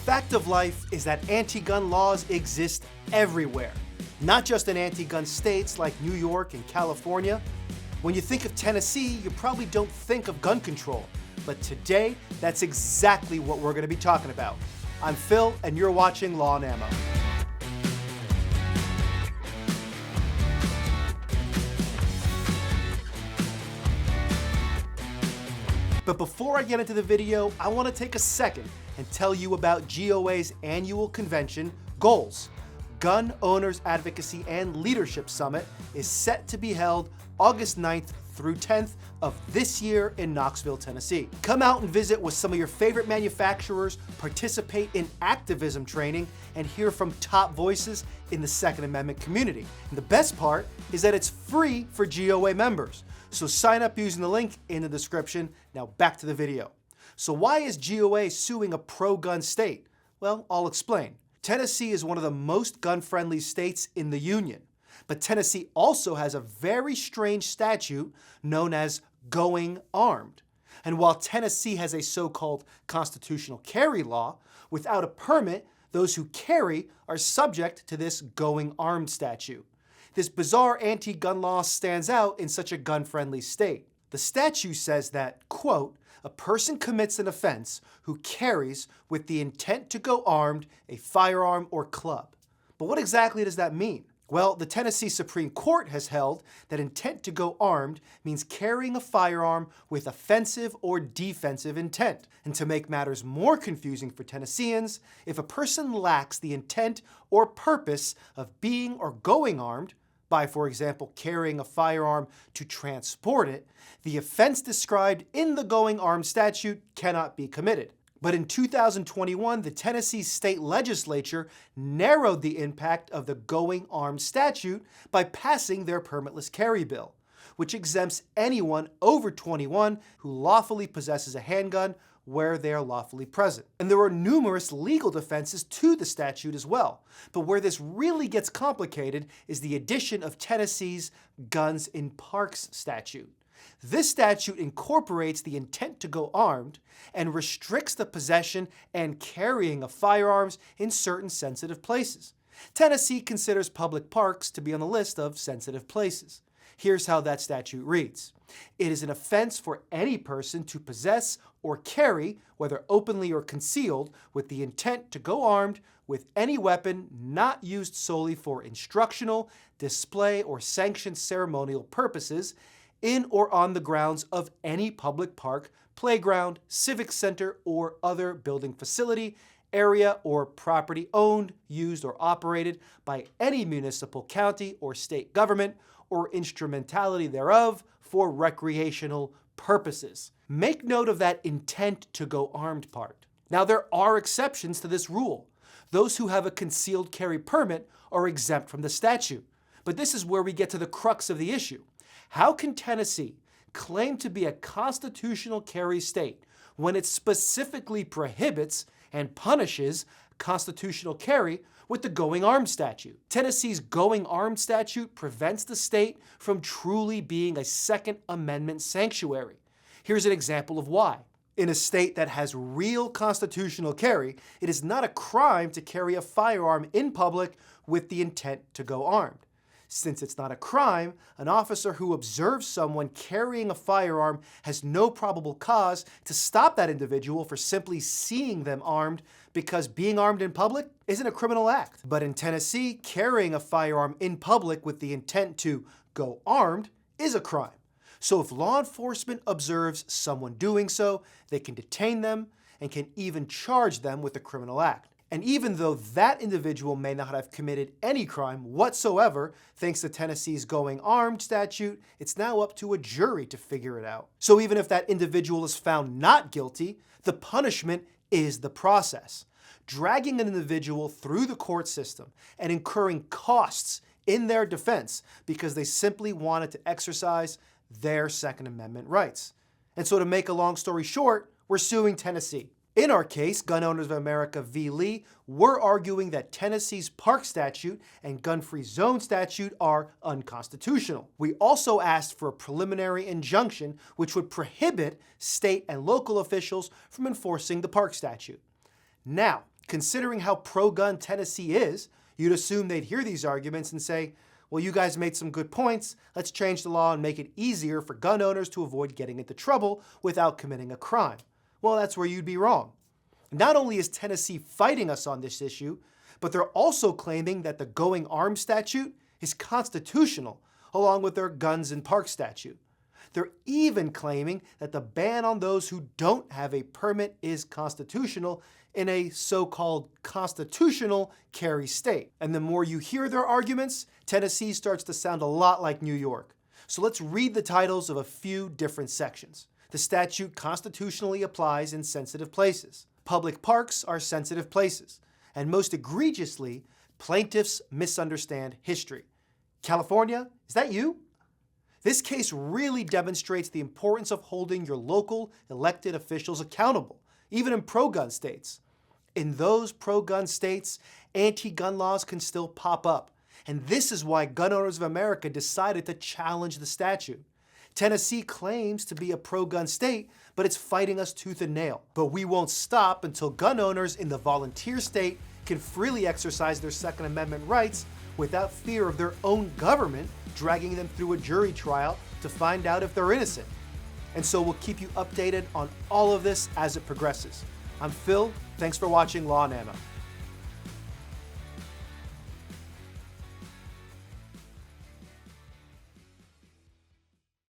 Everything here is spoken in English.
fact of life is that anti-gun laws exist everywhere, not just in anti-gun states like New York and California. When you think of Tennessee, you probably don't think of gun control, but today, that's exactly what we're going to be talking about. I'm Phil, and you're watching Law and Ammo. But before I get into the video, I want to take a second and tell you about GOA's annual convention, Goals. Gun Owners Advocacy and Leadership Summit is set to be held August 9th through 10th of this year in Knoxville, Tennessee. Come out and visit with some of your favorite manufacturers, participate in activism training, and hear from top voices in the Second Amendment community. And the best part is that it's free for GOA members. So sign up using the link in the description. Now back to the video. So why is GOA suing a pro-gun state? Well, I'll explain. Tennessee is one of the most gun-friendly states in the Union. But Tennessee also has a very strange statute known as going armed. And while Tennessee has a so-called constitutional carry law, without a permit, those who carry are subject to this going armed statute. This bizarre anti-gun law stands out in such a gun-friendly state. The statute says that, quote, a person commits an offense who carries with the intent to go armed a firearm or club. But what exactly does that mean? Well, the Tennessee Supreme Court has held that intent to go armed means carrying a firearm with offensive or defensive intent. And to make matters more confusing for Tennesseans, if a person lacks the intent or purpose of being or going armed, by, for example, carrying a firearm to transport it, the offense described in the going armed statute cannot be committed. But in 2021, the Tennessee state legislature narrowed the impact of the going armed statute by passing their permitless carry bill, which exempts anyone over 21 who lawfully possesses a handgun where they are lawfully present. And there are numerous legal defenses to the statute as well. But where this really gets complicated is the addition of Tennessee's Guns in Parks statute. This statute incorporates the intent to go armed and restricts the possession and carrying of firearms in certain sensitive places. Tennessee considers public parks to be on the list of sensitive places. Here's how that statute reads. It is an offense for any person to possess or carry, whether openly or concealed, with the intent to go armed with any weapon not used solely for instructional, display, or sanctioned ceremonial purposes in or on the grounds of any public park, playground, civic center, or other building facility, area, or property owned, used, or operated by any municipal, county, or state government, or instrumentality thereof for recreational purposes. Make note of that intent to go armed part. Now, there are exceptions to this rule. Those who have a concealed carry permit are exempt from the statute. But this is where we get to the crux of the issue. How can Tennessee claim to be a constitutional carry state when it specifically prohibits and punishes constitutional carry with the going armed statute? Tennessee's going armed statute prevents the state from truly being a Second Amendment sanctuary. Here's an example of why. In a state that has real constitutional carry, it is not a crime to carry a firearm in public with the intent to go armed. Since it's not a crime, an officer who observes someone carrying a firearm has no probable cause to stop that individual for simply seeing them armed, because being armed in public isn't a criminal act. But in Tennessee, carrying a firearm in public with the intent to go armed is a crime. So if law enforcement observes someone doing so, they can detain them and can even charge them with a criminal act. And even though that individual may not have committed any crime whatsoever, thanks to Tennessee's going armed statute, it's now up to a jury to figure it out. So even if that individual is found not guilty, the punishment is the process. Dragging an individual through the court system and incurring costs in their defense because they simply wanted to exercise their Second Amendment rights. And so to make a long story short, we're suing Tennessee. In our case, Gun Owners of America v. Lee, we're arguing that Tennessee's park statute and gun-free zone statute are unconstitutional. We also asked for a preliminary injunction which would prohibit state and local officials from enforcing the park statute. Now, Considering how pro-gun Tennessee is, you'd assume they'd hear these arguments and say, well, you guys made some good points. Let's change the law and make it easier for gun owners to avoid getting into trouble without committing a crime. Well, that's where you'd be wrong. Not only is Tennessee fighting us on this issue, but they're also claiming that the going arms statute is constitutional, along with their guns and park statute. They're even claiming that the ban on those who don't have a permit is constitutional in a so-called constitutional carry state. And the more you hear their arguments, Tennessee starts to sound a lot like New York. So let's read the titles of a few different sections. The statute constitutionally applies in sensitive places. Public parks are sensitive places. And most egregiously, plaintiffs misunderstand history. California, is that you? This case really demonstrates the importance of holding your local elected officials accountable, even in pro-gun states. In those pro-gun states, anti-gun laws can still pop up. And this is why Gun Owners of America decided to challenge the statute. Tennessee claims to be a pro-gun state, but it's fighting us tooth and nail. But we won't stop until gun owners in the volunteer state can freely exercise their Second Amendment rights without fear of their own government dragging them through a jury trial to find out if they're innocent. And so we'll keep you updated on all of this as it progresses. I'm Phil, thanks for watching Law and Ammo.